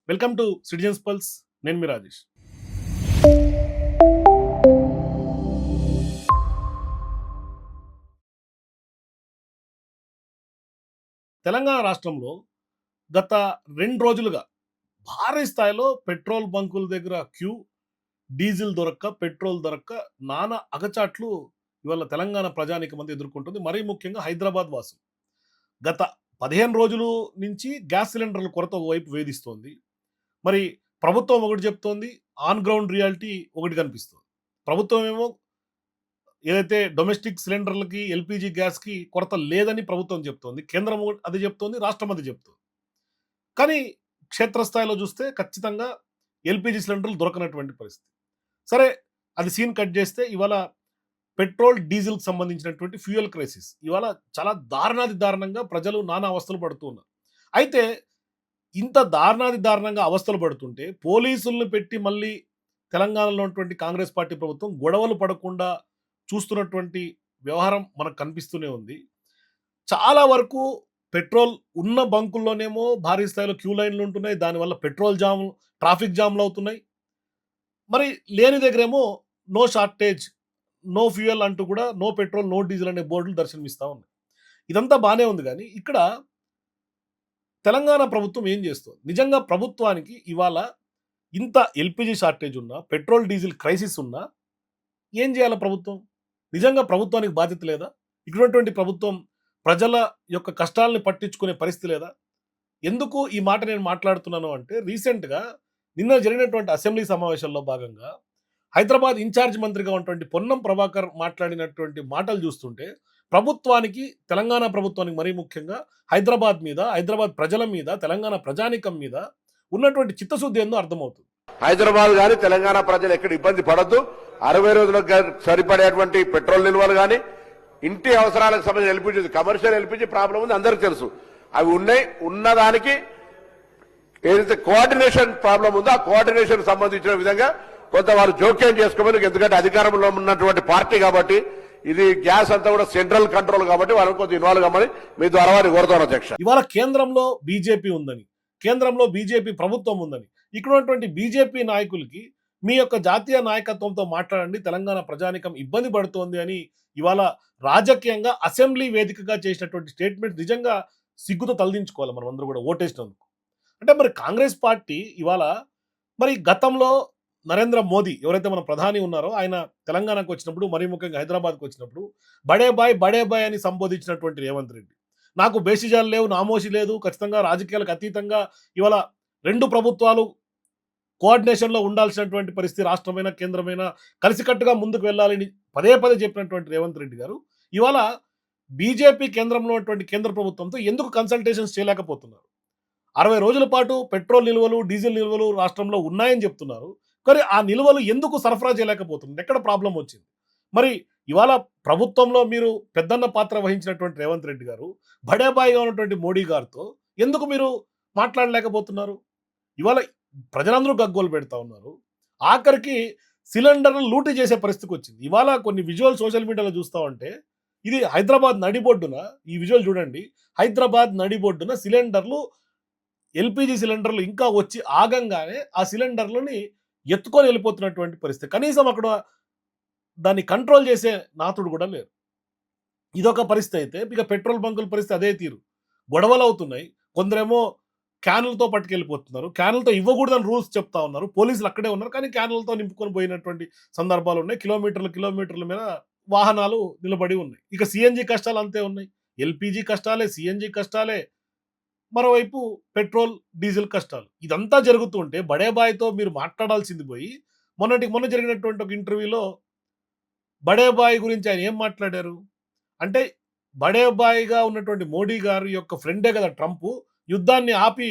Welcome to citizens pulse. నేను మీ రాజేష్. తెలంగాణ రాష్ట్రంలో గత 2 రోజులుగా భారీ స్థాయిలో పెట్రోల్ బంకుల దగ్గర క్యూ, డీజిల్ దొరక్క, పెట్రోల్ దొరక్క నానా అగచాట్లు ఇవాళ తెలంగాణ ప్రజానీకమంతా ఎదుర్కొంటుంది. మరీ ముఖ్యంగా హైదరాబాద్ వాసులు. గత 15 రోజులు నుంచి గ్యాస్ సిలిండర్ల కొరత ఒకవైపు వేధిస్తోంది. మరి ప్రభుత్వం ఒకటి చెప్తోంది. ఆన్ గ్రౌండ్ రియాలిటీ ఒకటి కనిపిస్తుంది. ప్రభుత్వం ఏమో ఏదైతే డొమెస్టిక్ సిలిండర్లకి, ఎల్‌పీజీ గ్యాస్‌కి కొరత లేదని ప్రభుత్వం చెప్తోంది. కేంద్రం అది చెప్తోంది. రాష్ట్రం అది చెప్తోంది. కానీ క్షేత్రస్థాయిలో చూస్తే ఖచ్చితంగా ఎల్‌పీజీ సిలిండర్లు దొరకనటువంటి పరిస్థితి. సరే, అది సీన్ కట్ చేస్తే ఇవాళ పెట్రోల్, డీజిల్‌కి సంబంధించినటువంటి ఫ్యూయల్ క్రైసిస్ ఇవాళ చాలా దారుణాతి దారుణంగా ప్రజలు నానా అవస్థలు పడుతూ ఉన్నారు. అయితే ఇంత దారుణాతి దారుణంగా అవస్థలు పడుతుంటే పోలీసుల్ని పెట్టి మళ్ళీ తెలంగాణలో ఉన్నటువంటి కాంగ్రెస్ పార్టీ ప్రభుత్వం గొడవలు పడకుండా చూస్తున్నటువంటి వ్యవహారం మనకు కనిపిస్తూనే ఉంది. చాలా వరకు పెట్రోల్ ఉన్న బంకుల్లోనేమో భారీ స్థాయిలో క్యూ లైన్‌లు ఉంటున్నాయి. దానివల్ల పెట్రోల్ జామ్, ట్రాఫిక్ జామ్‌లు అవుతున్నాయి. మరి లేని దగ్గరేమో నో షార్టేజ్, నో ఫ్యూయల్ అంటూ కూడా నో పెట్రోల్, నో డీజిల్ అనే బోర్డులు దర్శనమిస్తా ఉన్నాయి. ఇదంతా బానే ఉంది గానీ ఇక్కడ తెలంగాణ ప్రభుత్వం ఏం చేస్తోంది? నిజంగా ప్రభుత్వానికి ఇవాళ ఇంత ఎల్‌పీజీ షార్టేజ్ ఉన్నా, పెట్రోల్, డీజిల్ క్రైసిస్ ఉన్నా ఏం చేయాల ప్రభుత్వం? నిజంగా ప్రభుత్వానికి బాధ్యత లేదా? ఇక్కడున్నటువంటి ప్రభుత్వం ప్రజల యొక్క కష్టాల్ని పట్టించుకునే పరిస్థితి లేదా? ఎందుకు ఈ మాట నేను మాట్లాడుతున్నాను అంటే రీసెంట్‌గా నిన్న జరిగినటువంటి అసెంబ్లీ సమావేశాల్లో భాగంగా హైదరాబాద్ ఇన్‌చార్జ్ మంత్రిగా ఉన్నటువంటి పొన్నం ప్రభాకర్ మాట్లాడినటువంటి మాటలు చూస్తుంటే ప్రభుత్వానికి, తెలంగాణ ప్రభుత్వానికి మరీ ముఖ్యంగా హైదరాబాద్ మీద, హైదరాబాద్ ప్రజల మీద, తెలంగాణ ప్రజానీకం మీద ఉన్నటువంటి చిత్తశుద్ధి ఏందో అర్థమవుతుంది. హైదరాబాద్ గాని తెలంగాణ ప్రజలు ఎక్కడ ఇబ్బంది పడద్దు. 60 రోజులకు సరిపడేటువంటి పెట్రోల్ నిల్వలు గాని, ఇంటి అవసరాలకు సంబంధించిన ఎల్పీజీ, కమర్షియల్ ఎల్పీజీ ప్రాబ్లం ఉంది, అందరికీ తెలుసు. అవి ఉన్నాయి. ఉన్నదానికి ఏదైతే కోఆర్డినేషన్ ప్రాబ్లం ఉందో ఆ కోఆర్డినేషన్ సంబంధించిన విధంగా కొంత వారు జోక్యం చేసుకోమని, ఎందుకంటే అధికారంలో ఉన్నటువంటి పార్టీ కాబట్టి ఇది గ్యాస్ అంతా కూడా సెంట్రల్ కంట్రోల్ కాబట్టి వాళ్ళని కొంచెం ఇన్వాల్వ్ కమ్మని మీ ద్వారా వారిని కోరుతాను అధ్యక్ష. ఇవాళ కేంద్రంలో బీజేపీ ఉందని, కేంద్రంలో బీజేపీ ప్రభుత్వం ఉందని ఇక్కడ ఉన్నటువంటి బీజేపీ నాయకులకి మీ యొక్క జాతీయ నాయకత్వంతో మాట్లాడండి, తెలంగాణ ప్రజానికం ఇబ్బంది పడుతోంది అని ఇవాళ రాజకీయంగా అసెంబ్లీ వేదికగా చేసినటువంటి స్టేట్మెంట్ నిజంగా సిగ్గుతో తలదించుకోవాలి మనం అందరూ కూడా ఓటేసినందుకు. అంటే మరి కాంగ్రెస్ పార్టీ ఇవాళ మరి గతంలో నరేంద్ర మోదీ ఎవరైతే మన ప్రధాని ఉన్నారో ఆయన తెలంగాణకు వచ్చినప్పుడు, మరీ ముఖ్యంగా హైదరాబాద్కు వచ్చినప్పుడు బడే బాయ్ అని సంబోధించినటువంటి రేవంత్ రెడ్డి, నాకు బేసిజాలు లేవు, నామోషి లేదు, ఖచ్చితంగా రాజకీయాలకు అతీతంగా ఇవాళ 2 ప్రభుత్వాలు కోఆర్డినేషన్‌లో ఉండాల్సినటువంటి పరిస్థితి, రాష్ట్రమైనా, కేంద్రమైనా కలిసికట్టుగా ముందుకు వెళ్ళాలని పదే పదే చెప్పినటువంటి రేవంత్ రెడ్డి గారు ఇవాళ బీజేపీ కేంద్రంలో ఉన్నటువంటి కేంద్ర ప్రభుత్వంతో ఎందుకు కన్సల్టేషన్స్ చేయలేకపోతున్నారు? 60 రోజుల పాటు పెట్రోల్ నిల్వలు, డీజిల్ నిల్వలు రాష్ట్రంలో ఉన్నాయని చెప్తున్నారు. కానీ ఆ నిల్వలు ఎందుకు సరఫరా చేయలేకపోతున్నారు? ఎక్కడ ప్రాబ్లమ్ వచ్చింది? మరి ఇవాళ ప్రభుత్వంలో మీరు పెద్దన్న పాత్ర వహించినటువంటి రేవంత్ రెడ్డి గారు, బడేబాయిగా ఉన్నటువంటి మోడీ గారితో ఎందుకు మీరు మాట్లాడలేకపోతున్నారు? ఇవాళ ప్రజలందరూ గగ్గోలు పెడతా ఉన్నారు. ఆఖరికి సిలిండర్‌లు లూటీ చేసే పరిస్థితికొచ్చింది. ఇవాళ కొన్ని విజువల్ సోషల్ మీడియాలో చూస్తా ఉంటే ఇది హైదరాబాద్ నడిబొడ్డున, ఈ విజువల్ చూడండి. హైదరాబాద్ నడిబొడ్డున సిలిండర్‌లు, ఎల్‌పీజీ సిలిండర్‌లు ఇంకా వచ్చి ఆగంగానే ఆ సిలిండర్‌లని ఎత్తుకొని వెళ్ళిపోతున్నటువంటి పరిస్థితి. కనీసం అక్కడ దాన్ని కంట్రోల్ చేసే నాథుడు కూడా లేరు. ఇదొక పరిస్థితి అయితే, ఇక పెట్రోల్ బంకుల పరిస్థితి అదే తీరు. గొడవలవుతున్నాయి. కొందరేమో క్యానులతో పట్టుకెళ్ళిపోతున్నారు. క్యానులతో ఇవ్వకూడదని రూల్స్ చెప్తా ఉన్నారు. పోలీసులు అక్కడే ఉన్నారు. కానీ క్యానులతో నింపుకొని పోయినటువంటి సందర్భాలున్నాయి. కిలోమీటర్ల మీద వాహనాలు నిలబడి ఉన్నాయి. ఇక సీఎన్‌జీ కష్టాలు అంతే ఉన్నాయి. ఎల్‌పీజీ కష్టాలే, సీఎన్‌జీ కష్టాలే. మరోవైపు పెట్రోల్, డీజిల్ కష్టాలు. ఇదంతా జరుగుతూ ఉంటే బడేబాయ్‌తో మీరు మాట్లాడాల్సింది పోయి, మొన్న జరిగినటువంటి ఒక ఇంటర్వ్యూలో బడేబాయ్ గురించి ఆయన ఏం మాట్లాడారు? అంటే బడేబాయిగా ఉన్నటువంటి మోడీ గారి యొక్క ఫ్రెండే కదా ట్రంపు. యుద్ధాన్ని ఆపి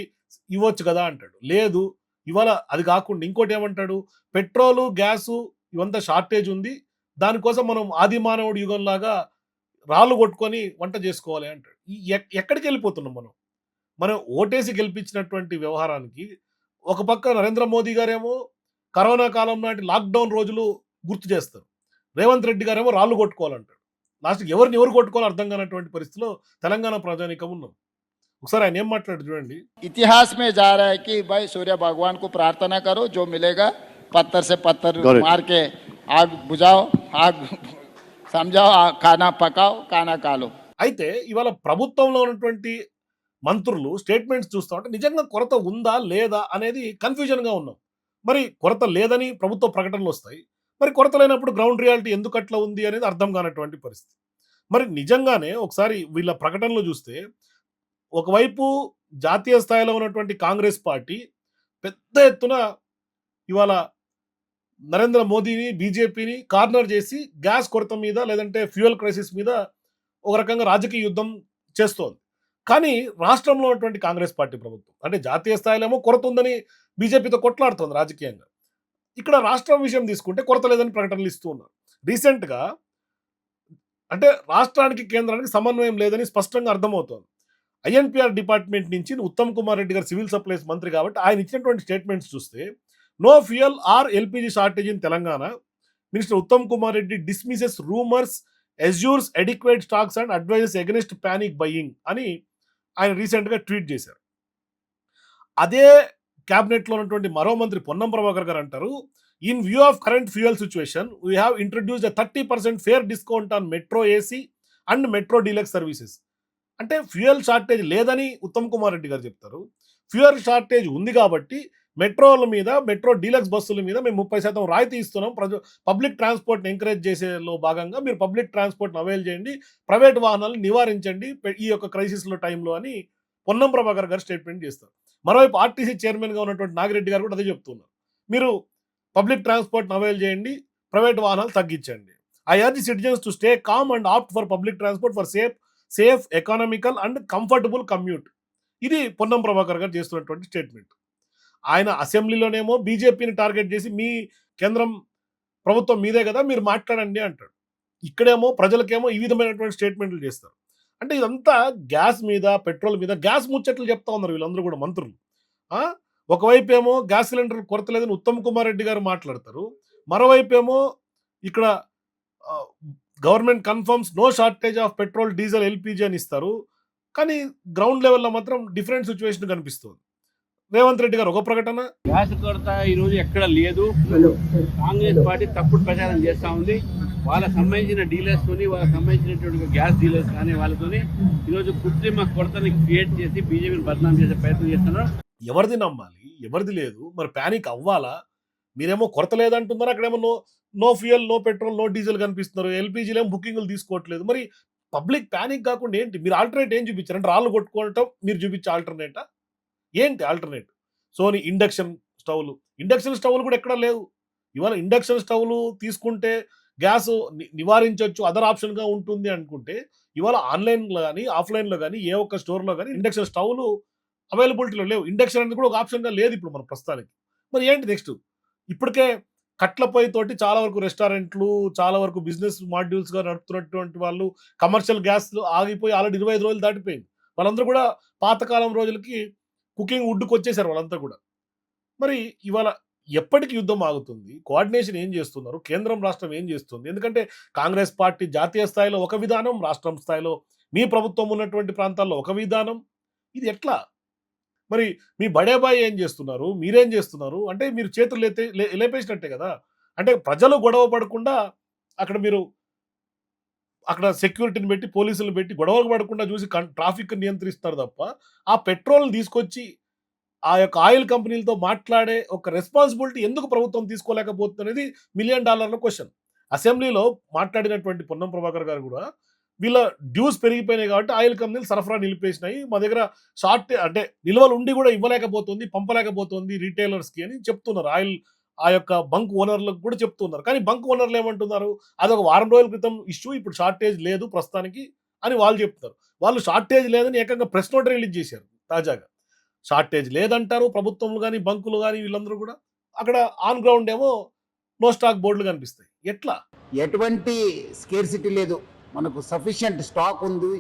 ఇవ్వచ్చు కదా అంటాడు. లేదు, ఇవాళ అది కాకుండా ఇంకోటేమంటాడు? పెట్రోలు, గ్యాసు ఇవంతా షార్టేజ్ ఉంది. దానికోసం మనం ఆది మానవుడి యుగంలాగా రాళ్ళు కొట్టుకొని వంట చేసుకోవాలి అంటాడు. ఎక్కడికెళ్ళిపోతున్నాం మనం? మనం ఓటేసి గెలిపించినటువంటి వ్యవహారానికి ఒక పక్క నరేంద్ర మోదీ గారేమో కరోనా కాలం నాటి లాక్‌డౌన్ రోజులు గుర్తు చేస్తారు. రేవంత్ రెడ్డి గారేమో రాళ్ళు కొట్టుకోవాలంటాడు. లాస్ట్‌కి ఎవరిని ఎవరు కొట్టుకోవాలో అర్థం కానటువంటి పరిస్థితిలో తెలంగాణ ప్రజానీకం ఉన్నాం. ఒకసారి ఆయన ఏం మాట్లాడు చూడండి. इतिहास में जा रहा है कि भाई सूर्य भगवान को प्रार्थना करो, जो मिलेगा पत्थर से पत्थर Correct. मार के आग बुझाओ, आग समझाओ, खाना पकाओ, खाना खा लो। అయితే ఇవాళ ప్రభుత్వంలో ఉన్నటువంటి మంత్రులు స్టేట్మెంట్స్ చూస్తా ఉంటే నిజంగా కొరత ఉందా లేదా అనేది కన్ఫ్యూజన్ గా ఉన్నాం. మరి కొరత లేదని ప్రభుత్వ ప్రకటనలు వస్తాయి. మరి కొరత లేనప్పుడు గ్రౌండ్ రియాలిటీ ఎందుకు అట్లా ఉంది అనేది అర్థం కానటువంటి పరిస్థితి. మరి నిజంగానే ఒకసారి వీళ్ళ ప్రకటనలు చూస్తే ఒకవైపు జాతీయ స్థాయిలో ఉన్నటువంటి కాంగ్రెస్ పార్టీ పెద్ద ఎత్తున ఇవాళ నరేంద్ర మోదీని, బీజేపీని కార్నర్ చేసి గ్యాస్ కొరత మీద లేదంటే ఫ్యూయల్ క్రైసిస్ మీద ఒక రకంగా రాజకీయ యుద్ధం చేస్తోంది. కానీ రాష్ట్రంలో ఉన్నటువంటి కాంగ్రెస్ పార్టీ ప్రభుత్వం అంటే జాతీయ స్థాయిలో ఏమో కొరత ఉందని బీజేపీతో కొట్లాడుతోంది రాజకీయంగా. ఇక్కడ రాష్ట్రం విషయం తీసుకుంటే కొరత లేదని ప్రకటనలు ఇస్తూ ఉన్నారు. రీసెంట్‌గా అంటే రాష్ట్రానికి, కేంద్రానికి సమన్వయం లేదని స్పష్టంగా అర్థమవుతోంది. ఐఎన్‌పీఆర్ డిపార్ట్మెంట్ నుంచి ఉత్తమ్ కుమార్ రెడ్డి గారు సివిల్ సప్లైస్ మంత్రి కాబట్టి ఆయన ఇచ్చినటువంటి స్టేట్మెంట్స్ చూస్తే no fuel or LPG shortage in Telangana. Minister Uttam Kumar Reddy dismisses rumours, assures adequate stocks and advises against panic buying అని ఆయన రీసెంట్‌గా ట్వీట్ చేశారు. అదే క్యాబినెట్లో ఉన్నటువంటి మరో మంత్రి పొన్నం ప్రభాకర్ గారు అంటారు, in view of current fuel situation we have introduced 30% fair discount on metro AC and metro deluxe services. అంటే ఫ్యూయల్ షార్టేజ్ లేదని ఉత్తమ్ కుమార్ రెడ్డి గారు చెప్తారు. ఫ్యూయల్ షార్టేజ్ ఉంది కాబట్టి మెట్రోల మీద, మెట్రో డీలక్స్ బస్సుల మీద మేము 30% రాయితీ ఇస్తున్నాం. పబ్లిక్ ట్రాన్స్‌పోర్ట్‌ని ఎంకరేజ్ చేసేలో భాగంగా మీరు పబ్లిక్ ట్రాన్స్‌పోర్ట్‌ని అవైల్ చేయండి. ప్రైవేట్ వాహనాలను నివారించండి ఈ యొక్క క్రైసిస్‌లో టైంలో అని పొన్నం ప్రభాకర్ గారు స్టేట్మెంట్ చేస్తారు. మరోవైపు ఆర్టీసీ చైర్మన్‌గా ఉన్నటువంటి నాగిరెడ్డి గారు కూడా అదే చెప్తున్నారు. మీరు పబ్లిక్ ట్రాన్స్‌పోర్ట్‌ని అవైల్ చేయండి. ప్రైవేట్ వాహనాలు తగ్గించండి. I urge citizens to stay calm and opt for public transport for safe, economical and comfortable commute. ఇది పొన్నం ప్రభాకర్ గారు చేస్తున్నటువంటి స్టేట్మెంట్. ఆయన అసెంబ్లీలోనేమో బీజేపీని టార్గెట్ చేసి మీ కేంద్రం ప్రభుత్వం మీదే కదా మీరు మాట్లాడండి అంటాడు. ఇక్కడేమో ప్రజలకేమో ఈ విధమైనటువంటి స్టేట్మెంట్లు చేస్తారు. అంటే ఇదంతా గ్యాస్ మీద, పెట్రోల్ మీద గ్యాస్ ముచ్చట్లు చెప్తా ఉన్నారు వీళ్ళందరూ కూడా మంత్రులు. ఆ? ఒకవైపు ఏమో గ్యాస్ సిలిండర్ కొరత లేదని ఉత్తమ్ కుమార్ రెడ్డి గారు మాట్లాడతారు. మరోవైపు ఏమో ఇక్కడ government confirms no shortage of petrol, diesel, LPG అని ఇస్తారు. కానీ గ్రౌండ్ లెవెల్‌లో మాత్రం డిఫరెంట్ సిచ్యువేషన్ కనిపిస్తుంది. రేవంత్ రెడ్డి గారు ఒక ప్రకటన, గ్యాస్ కొరత ఈ రోజు ఎక్కడ లేదు. కాంగ్రెస్ పార్టీ తప్పుడు ప్రచారం చేస్తా ఉంది. వాళ్ళకి సంబంధించిన డీలర్స్ తోని, వాళ్ళకి సంబంధించినటువంటి గ్యాస్ డీలర్స్ కానీ వాళ్ళతోని ఈరోజు కృత్రిమ కొరతని క్రియేట్ చేసి బీజేపీని బదనాం చేసే ప్రయత్నం చేస్తున్నారు. ఎవరిది నమ్మాలి? ఎవరిది లేదు? మరి పానిక్ అవ్వాలా? మీరేమో కొరత లేదంటున్నారు, అక్కడేమో no fuel, no petrol, no diesel కనిపిస్తున్నారు. ఎల్‌పీజీలో ఏమో బుకింగ్‌లు తీసుకోవట్లేదు. మరి పబ్లిక్ పానిక్ కాకుండా ఏంటి? మీరు ఆల్టర్‌నేట్ ఏం చూపించారు? అంటే రాళ్ళు కొట్టుకోవటం మీరు చూపించే ఆల్టర్‌నేటా? ఏంటి ఆల్టర్‌నేట్? సోనీ ఇండక్షన్ స్టవ్‌లు కూడా ఎక్కడ లేవు. ఇవాళ ఇండక్షన్ స్టవ్‌లు తీసుకుంటే గ్యాస్ నివారించొచ్చు, అదర్ ఆప్షన్‌గా ఉంటుంది అనుకుంటే, ఇవాళ ఆన్‌లైన్‌లో గాని, ఆఫ్‌లైన్‌లో గాని ఏ ఒక్క స్టోర్‌లో గాని ఇండక్షన్ స్టవ్‌లు అవైలబిలిటీలో లేవు. ఇండక్షన్ అనేది కూడా ఒక ఆప్షన్‌గా లేదు ఇప్పుడు మన ప్రస్తుతానికి. మరి ఏంటి నెక్స్ట్? ఇప్పటికే కట్ల పొయ్యితోటి చాలా వరకు రెస్టారెంట్లు, చాలా వరకు బిజినెస్ మాడ్యూల్స్‌గా నడుపుతున్నటువంటి వాళ్ళు కమర్షియల్ గ్యాస్‌లు ఆగిపోయి ఆల్రెడీ 25 రోజులు దాటిపోయింది. వాళ్ళందరూ కూడా పాతకాలం రోజులకి కుకింగ్ వుడ్‌కొచ్చేసారు వాళ్ళంతా కూడా. మరి ఇవాళ ఎప్పటికి యుద్ధం ఆగుతుంది? కోఆర్డినేషన్ ఏం చేస్తున్నారు? కేంద్రం, రాష్ట్రం ఏం చేస్తుంది? ఎందుకంటే కాంగ్రెస్ పార్టీ జాతీయ స్థాయిలో ఒక విధానం, రాష్ట్రం స్థాయిలో మీ ప్రభుత్వం ఉన్నటువంటి ప్రాంతాల్లో ఒక విధానం. ఇది ఎట్లా? మరి మీ బడేబాయి ఏం చేస్తున్నారు? మీరేం చేస్తున్నారు? అంటే మీరు చేతులు లేపేసినట్టే కదా! అంటే ప్రజలు గొడవ పడకుండా అక్కడ సెక్యూరిటీని పెట్టి, పోలీసులను పెట్టి గొడవలు పడకుండా చూసి ట్రాఫిక్ నియంత్రిస్తారు తప్ప, ఆ పెట్రోల్‌ని తీసుకొచ్చి ఆ యొక్క ఆయిల్ కంపెనీలతో మాట్లాడే ఒక రెస్పాన్సిబిలిటీ ఎందుకు ప్రభుత్వం తీసుకోలేకపోతుందనేది $1 మిలియన్ క్వెషన్. అసెంబ్లీలో మాట్లాడినటువంటి పొన్నం ప్రభాకర్ గారు కూడా వీళ్ళ డ్యూస్ పెరిగిపోయినాయి కాబట్టి ఆయిల్ కంపెనీలు సరఫరా నిలిపేసినాయి. మా దగ్గర అంటే నిల్వలు ఉండి కూడా ఇవ్వలేకపోతుంది, పంపలేకపోతుంది రిటైలర్స్‌కి అని చెప్తున్నారు. ఆ యొక్క బంక్ ఓనర్‌లకు కూడా చెప్తున్నారు. కానీ బంక్ ఓనర్‌లు ఏమంటున్నారు? అదొక వారం రోజుల క్రితం ఇష్యూ, ఇప్పుడు షార్టేజ్ లేదు ప్రస్తుతానికి అని వాళ్ళు చెప్తున్నారు. వాళ్ళు షార్టేజ్ లేదని ఏకంగా ప్రెస్ నోట్ రిలీజ్ చేశారు తాజాగా. షార్టేజ్ లేదంటారు ప్రభుత్వంలు గాని, బంకులు గాని వీళ్ళందరూ కూడా. అక్కడ ఆన్ గ్రౌండ్ ఏమో నో స్టాక్ బోర్డులు కనిపిస్తాయి. ఎట్లా? ఎటువంటి స్కేర్సిటీ లేదు, మనకు సఫిషియంట్ స్టాక్ ఉంది.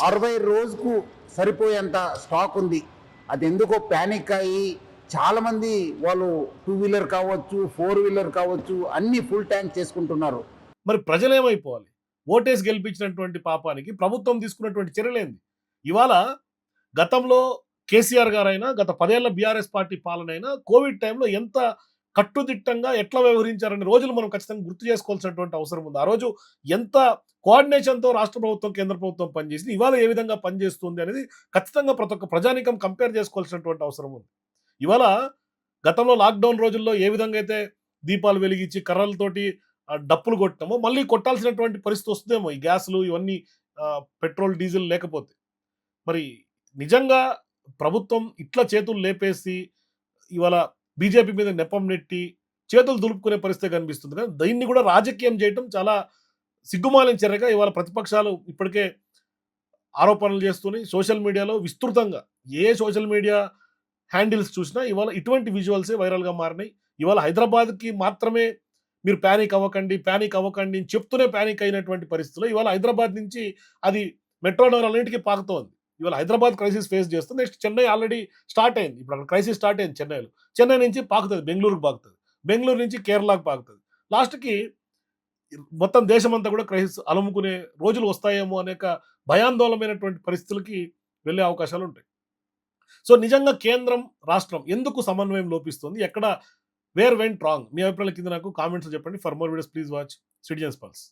60 రోజుకు సరిపోయేంత స్టాక్ ఉంది. అది ఎందుకో ప్యానిక్ అయ్యి చాలామంది వాళ్ళు 2 వీలర్ కావచ్చు, 4 వీలర్ కావచ్చు, అన్ని ఫుల్ ట్యాంక్ చేసుకుంటున్నారు. మరి ప్రజలేమైపోవాలి? ఓటేసి గెలిపించినటువంటి పాపానికి ప్రభుత్వం తీసుకున్నటువంటి చర్యలేంది? ఇవాళ గతంలో కేసీఆర్ గారైనా గత 10 ఏళ్ల బీఆర్ఎస్ పార్టీ పాలనైనా కోవిడ్ టైంలో ఎంత కట్టుదిట్టంగా ఎట్లా వ్యవహరించారనే రోజులు మనం ఖచ్చితంగా గుర్తు చేసుకోవాల్సినటువంటి అవసరం ఉంది. ఆ రోజు ఎంత కోఆర్డినేషన్‌తో రాష్ట్ర ప్రభుత్వం, కేంద్ర ప్రభుత్వం పనిచేసింది. ఇవాళ ఏ విధంగా పనిచేస్తుంది అనేది ఖచ్చితంగా ప్రతి ఒక్క ప్రజానీకం కంపేర్ చేసుకోవాల్సినటువంటి అవసరం ఉంది. ఇవాళ గతంలో లాక్‌డౌన్ రోజుల్లో ఏ విధంగా అయితే దీపాలు వెలిగించి కర్రలతోటి డప్పులు కొట్టామో మళ్ళీ కొట్టాల్సినటువంటి పరిస్థితి వస్తుందేమో ఈ గ్యాసులు ఇవన్నీ పెట్రోల్, డీజిల్ లేకపోతే. మరి నిజంగా ప్రభుత్వం ఇట్లా చేతులు లేపేసి ఇవాళ బీజేపీ మీద నెపం నెట్టి చేతులు దులుపుకునే పరిస్థితి కనిపిస్తుంది. కానీ దీన్ని కూడా రాజకీయం చేయటం చాలా సిగ్గుమాలిన చర్యగా ఇవాళ ప్రతిపక్షాలు ఇప్పటికే ఆరోపణలు చేస్తూనే సోషల్ మీడియాలో విస్తృతంగా ఏ సోషల్ మీడియా హ్యాండిల్స్ చూసినా ఇవాళ ఇటువంటి విజువల్సే వైరల్‌గా మారినాయి. ఇవాళ హైదరాబాద్‌కి మాత్రమే మీరు పానిక్ అవ్వకండి, పానిక్ అవ్వకండి అని చెప్తూనే పానిక్ అయినటువంటి పరిస్థితిలో ఇవాళ హైదరాబాద్ నుంచి అది మెట్రో నగరాలన్నిటికీ పాకుతోంది. ఇవాళ హైదరాబాద్ క్రైసిస్ ఫేస్ చేస్తుంది. నెక్స్ట్ చెన్నై ఆల్రెడీ స్టార్ట్ అయింది. ఇప్పుడు అక్కడ క్రైసిస్ స్టార్ట్ అయింది చెన్నైలో. చెన్నై నుంచి పాకుతది బెంగుళూరుకి పాకుతది. బెంగుళూరు నుంచి కేరళకి పాకుతది. లాస్ట్‌కి మొత్తం దేశమంతా కూడా క్రైసిస్ అలుముకునే రోజులు వస్తాయేమో అనేక భయాందోళనమైనటువంటి పరిస్థితులకి వెళ్ళే అవకాశాలుంటాయి. సో నిజంగా కేంద్రం, రాష్ట్రం ఎందుకు సమన్వయం లోపిస్తుంది? ఎక్కడ వేర్ వెంట్ రాంగ్? మీ అభిప్రాయాల కింద నాకు కామెంట్స్‌లో చెప్పండి. For more videos please watch citizens pulse.